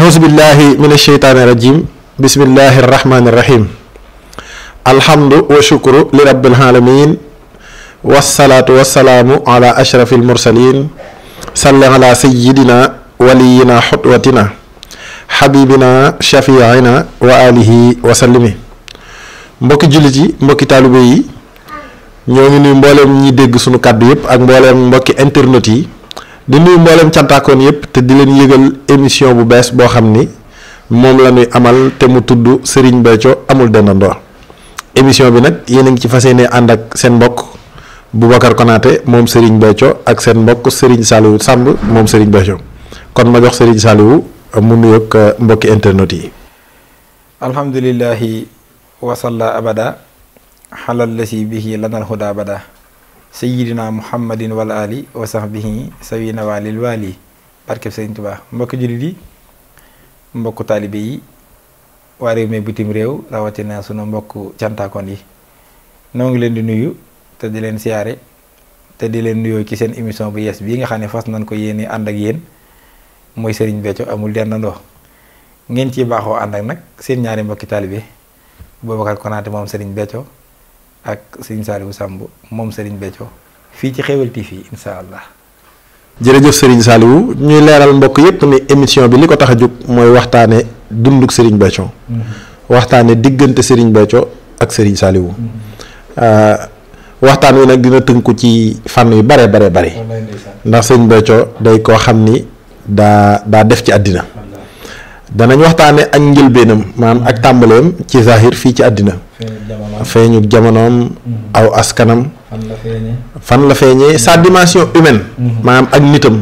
auzu billahi minash shaytaani rajim bismillahi rahmaani rahim alhamdu wa shukru li rabbil alamin wassalaatu wassalaamu ala ashrafil mursalin salli ala sayyidina waliyina xutwatina xabibina shafiina wa alihi wa sallimi. mbokki jullit yi mbokki taalibe yi ñoo ngi nuyu mbooleem ñi dégg sunu kàddu yëpp ak mbooleem mbokki internet yi di nuyu mbooleem cantaakoon yëpp te di leen yëgal émission bu bees boo xam ni moom la ñuy amal te mu tudd Serigne Béthio Amoul Dendando. émission bi nag yéen a ngi ci fas yéene ànd ak seen mbokk Boubacar Konaté moom Serigne Béthio ak seen mbokk Serigne Saliou Samb moom Serigne Béthio. kon ma jox Serigne Saliou mu nuyoog mbokki internet yi. alhamdulillahi wasalla abada xalal lasi bihi lanal huda abada sayidina muhammadin wal ali wa sahbihi sawina walil wali barkeb Sëriñ Tuubaa. mbokki jullit yi mbokku taalibe yi waa réew mi bitim réew rawatina sunu mbokku cantaakoon yi noo ngi leen di nuyu te di leen siyaare te di leen nuyoo ci seen émission bu yees bii nga xam ne fas nañ ko yéene ànd ak yéen mooy Serigne Béthio Amoul Dendando. ngeen ciy baaxoo ànd ak nag seen ñaari mbokki taalibe Boubacar Konaté moom Serigne Béthio ak Serigne Saliou Samb moom Serigne Béthio fii ci xeweul TV incha allah. jërëjëf Serigne Saliou ñuy leeral mbokk yépp ni émission bi li ko tax a jóg mooy waxtaane dunduk Serigne Béthio. waxtaane diggante Serigne Béthio ak Serigne Saliou. waxtaan wi nag dina tënku ci fànn yu bare ndax Serigne Béthio day koo xam ni daa def ci àddina. danañ waxtaane ak njëlbeenam maanaam ak tàmbaleem ci zahir fii ci àddina. feeñu jamonoom aw askanam. fan la feeñee sa dimension humaine. maanaam ak nitam.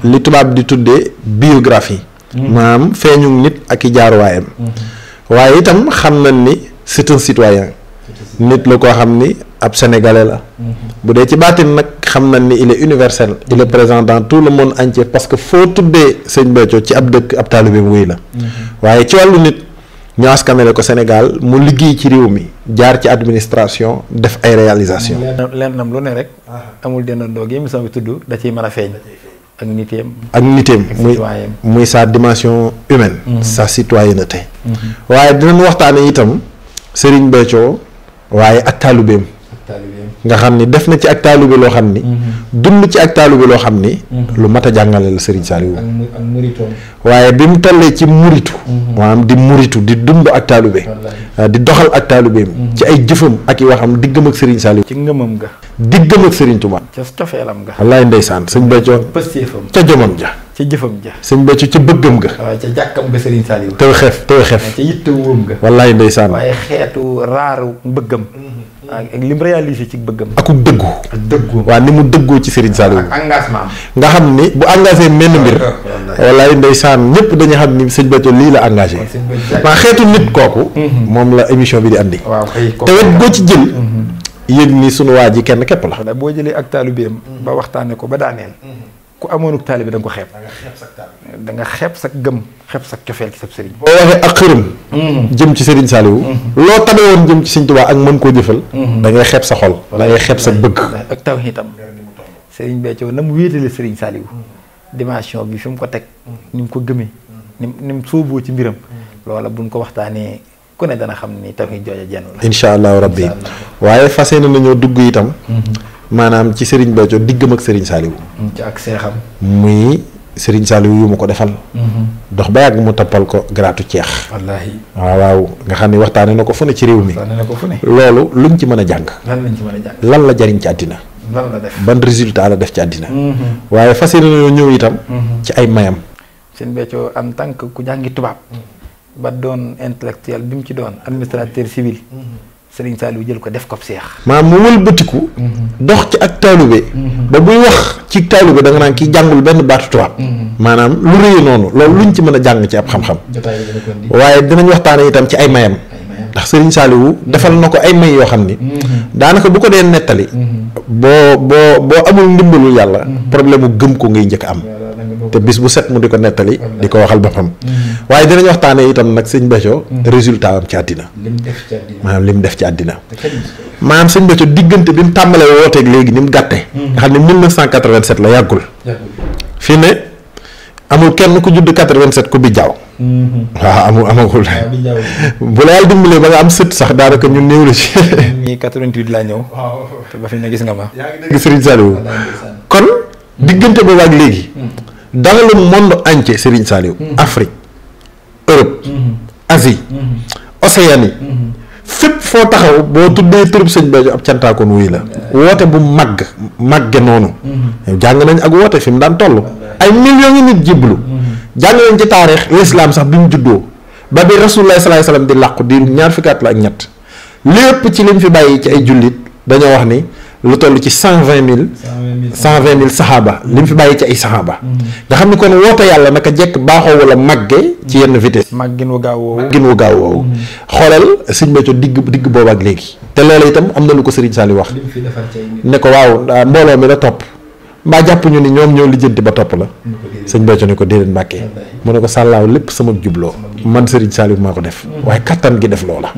li tubaab di tuddee biographie. maanaam feeñu nit ak i jaaruwaayam. waaye itam xam nañ ni c'est un citoyen. nit la koo xam ni ab sénégalais la. bu dee ci baatin nag xam nañ ni il est universel. il est présent dans tout le monde entier parce que foo tuddee sëñ Béthio ci ab dëkk ab taalibe bu wéy la. waaye ci wàllu nit ñu askanale ko Sénégal mu liggéey ci réew mi jaar ci administration def ay réalisation lennam lu ne rek. Amoul Dendando gi émission bi tudd da ciy mën a feeñ. ak niteem muy sa dimension humaine. sa citoyenneté. waaye dinañ waxtaane itam Serigne Béthio waaye ak taalibeem nga xam ni def na ci ak taalibe loo xam ni. dund ci ak taalibe loo xam ni. lu mat a jàngale la Serigne Saliou. waaye bi mu tollee ci muritu. maanaam di muritu di dund ak taalibe. di doxal ak taalibeem. ci ay jëfam ak i waxam diggam ak Serigne Saliou. ci ngëmam ga. diggam ak Serigne Touba. ca cofeelam ga. wallaay ndeysaan sëñ Béthio. pëstéefam ca jomam ja. ca jëfam ja. sëñ Béthio ca bëggam ga. waaye ca jàkkam ga Serigne Saliou. tew xef ca yittewóom ga. wallaay ndeysaan. waaye xeetu raaru bëggam. ak lim réalisé ci bëggam. ak dëggu. waaw ni mu dëggoo ci Serigne Saliou. ak engagement nga xam ni bu engagé menn mbir. wallaay ndeysaan ñëpp dañu xam ni sëñ Béthio lii la engagé. waa xeetu nit kooku. moom la émission bi di andi. waaw te wet boo ci jël. yëg ni sunu waa ji kenn képp la. boo jëlee ak taalibeem ba waxtaanee ko ba daaneel. ku amoonuk taalibe da nga ko xeeb. da nga xeeb sa gëm xeeb sa cofeel ci sa sëriñ. boo waxee ak xërëm. jëm ci Serigne Saliou. loo tabe woon jëm ci Serigne Touba ak mën koo jëfal. da ngay xeeb sa xol. da ngay xeeb sa bëgg. ak taw itam Serigne Béthio na mu wéetale Serigne Saliou. dimension bi fi mu ko teg. ni mu ko gëmee. ni mu sóoboo ci mbiram. loola buñ ko waxtaanee ku ne dana xam ni taw yi jooja jenn la. incha allahu rabbi waaye fas yéene nañoo dugg itam. maanaam ci Serigne Béthio diggam ak Serigne Saliou. ci ak seexam. muy Serigne Saliou yu ma ko defal. dox ba yàgg mu toppal ko garaatu ceex. wallaahi waaw nga xam ne waxtaane na ko fu ne ci réew mi. waxtaane na ko fu ne. loolu luñ ci mën a jàng. lan lañ ci mën a jàng. lan la jariñ ci àddina. lan la def ban résultat la def ci àddina. waaye fas yéene nañoo ñëw itam. ci ay mayam. Serigne Béthio en tant que ku jàngi tubaab. ba doon intellectuel bi mu ci doon administrateur civil. Serigne Saliou jël ko def ko seex. maanaam mu wëlbatiku. dox ci ak taalube. ba buy wax ci taalube da nga naan kii jàngul benn baatu tubaab. maanaam lu rëy noonu loolu luñ ci mën a jàng ci ab xam-xam. waaye dinañ waxtaane itam ci ay mayam. ndax Serigne Saliou defal na ko ay may yoo xam ni. daanaka bu ko dee nettali. boo amul ndimbalul yàlla. problème mu gëm ko ngay njëkk am. te bis bu set mu di ko nettali di ko waxal boppam. waaye dinañ waxtaanee itam nag sëñ Béthio résultat am ci àddina. maanaam li mu def ci àddina. maanaam sëñ Béthio diggante bi mu tàmbalee wooteeg léegi ni mu gàtte. nga xam ne 1987 la yàggul. fii ne amul kenn ku judd 87 ku bi jaaw. waaw amagul. bu la yàlla dimbalee ba nga am sët sax daanaka ñun néew la ci. ñii 88 laa ñëw. te ba fi ne gis nga ma. yaa ngi dégg Serigne Saliou. kon diggante boobu ak léegi. dans le monde entier Serigne Saliou. Afrique Europe. Asie. Océanie. fépp foo taxaw boo tuddee tërëb sëñ Béthio ab cantaakoon wuy la. woote bu màgge noonu. jàng nañ ak woote fi mu daan toll. ay millions yi nit jébbalu. jàng nañ ci taarix l'islam sax bi mu juddoo ba bi rasulullah sallallahu alayhi wasallam di làqu di ñaar fukki at la ak ñett lépp ci liñ fi bàyyi ci ay jullit dañoo wax ni lu toll ci 120 000 saxaaba liñ fi bàyyi ci ay saxaaba. nga xam ni kon woote yàlla naka jekk baaxoo wala màgge ci yenn vitesse. màggin wu gaaw woowu. xoolal sëñ Béthio digg boobu ak léegi. te loolu itam am na lu ko Serigne Saliou wax. ne ko waaw mbooloo mi la topp. mbaa jàpp ñu ni ñoom ñoo lijjanti ba topp la. sëñ Béthio ne ko déedéet Mbàkke. mu ne ko sàllaaw lépp sama jubloo. man Serigne Saliou maa ko def. waaye kattan gi def loola.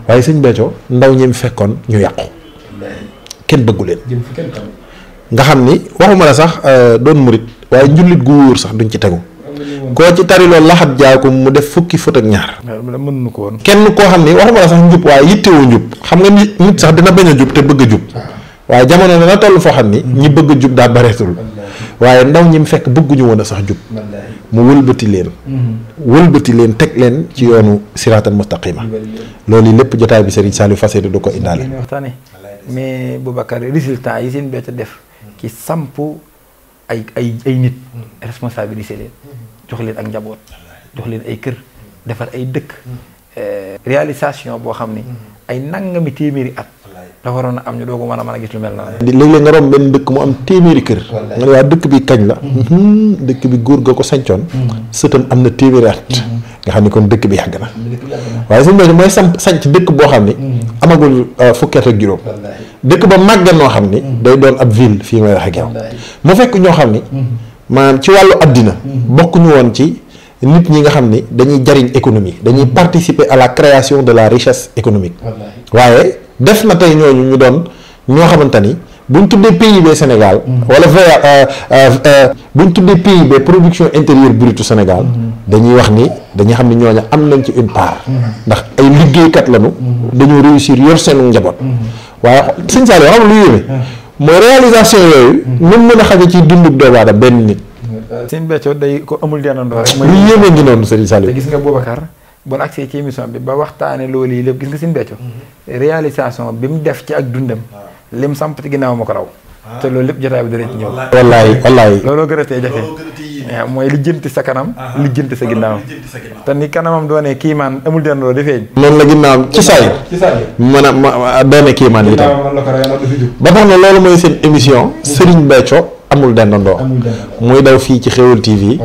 waaye sëñ Béthio ndaw ñi mu fekkoon ñu yàqu. kenn bëggu leen. nga xam ni waxuma la sax doon murit waaye njullit gu wóor sax duñ ci tegu. koo ci tari loolu laxat jaaku mu def fukki fët ak ñaar. mënuñu ko woon. kenn koo xam ni waxuma la sax njub waaye yittewoo njub xam nga nit sax dina bañ a jub te bëgg a jub. waaye jamono dana toll foo xam ni ñi bëgg a jub daa bareetul. waaye ndaw ñi mu fekk bëgguñu woon a sax jub. mu wëlbati leen teg leen ci yoonu siraatal mustaqima. loolu lépp jotaay bi Serigne Saliou fas yéene du ko indaale. mais Boubacar résultat yi seen Béthio def ci samp ay nit responsabilisé leen jox leen ak njaboot jox leen ay kër defar ay dëkk réalisation boo xam ni ay nangami téeméeri at la waroon a am ñu doo ko mën a gis lu mel na léeg-léeg nga romb benn dëkk mu am téeméeri kër nga ne waa dëkk bi kañ la dëkk bi góor ga ko sancoon sëtam am na téeméeri at nga xam ni kon dëkk bi yàgg na waaye sëñ Béthio mooy sanc dëkk boo xam ni amagul fukki at ak juróom dëkk ba màgge noo xam ni day doon ab ville fii may wax ak yow mu fekk ñoo xam ni maanaam ci wàllu àddina bokkuñu woon ci nit ñi nga xam ni dañuy jariñ économie dañuy participer à la création de la richesse économique waaye def na tey ñooñu ñu doon ñoo xamante ni buñ tuddee PIB Sénégal wala buñ tuddee PIB production intérieure brute Sénégal dañuy wax ni dañuy xam ni ñooñu am nañ ci une part ndax ay liggéeykat lañu dañoo réussir yor seen njaboot waaye sëñ Saliou xam lu yéeme mooy réalisation yooyu mën mën a xaje ci dundub doomu aadama benn nit sëñ Béthio day ko amul dendandoo rek lu yéeme ngi noonu sëñ Saliou te gis nga Boubacar bon accès ci émission bi ba waxtaane loolu yi lépp gis nga sëñ Béthio réalisation bi mu def ci ak dundam lim samp ci ginnaaw ma ko raw te loolu lépp jotaay bi dara ci ñëw wallaay looloo gën a tee jafe mooy lijjanti sa kanam lijjanti sa ginnaaw te ni kanamam doone kiimaan amul dendandoo di feeñ noonu la ginnaawam ci saay mën a doone kiimaan yi tam ba tax na loolu mooy seen émission Serigne Béthio amul dendandoo muy daw fii ci xeweul TV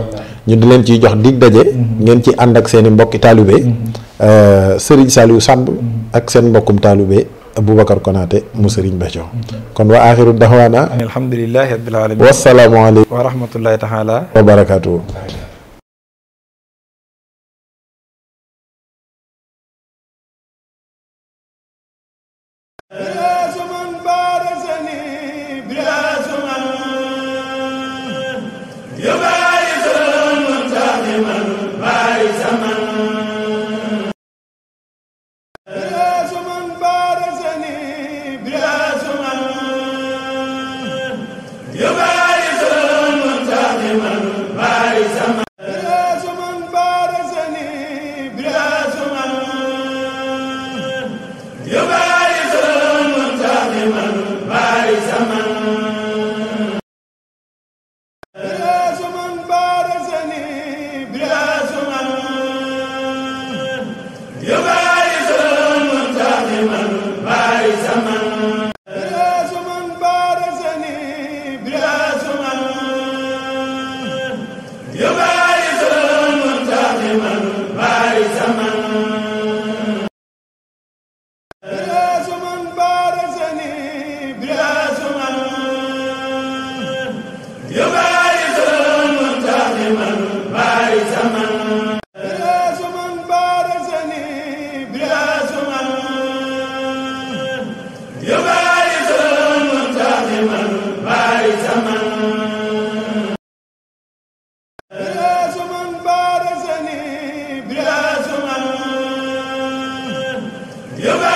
ñu di leen ciy jox dig daje ngeen ci ànd ak seen i mbokki taalibe Serigne Saliou Samb ak seen mbokkum taalibe Boubacar Konaté mu Serigne Béthio kon wa axiru daxwaana alhamdulillahi rabbil alamin wassalaamu aleykum wa rahmatullahi taala wa barakatuhu يا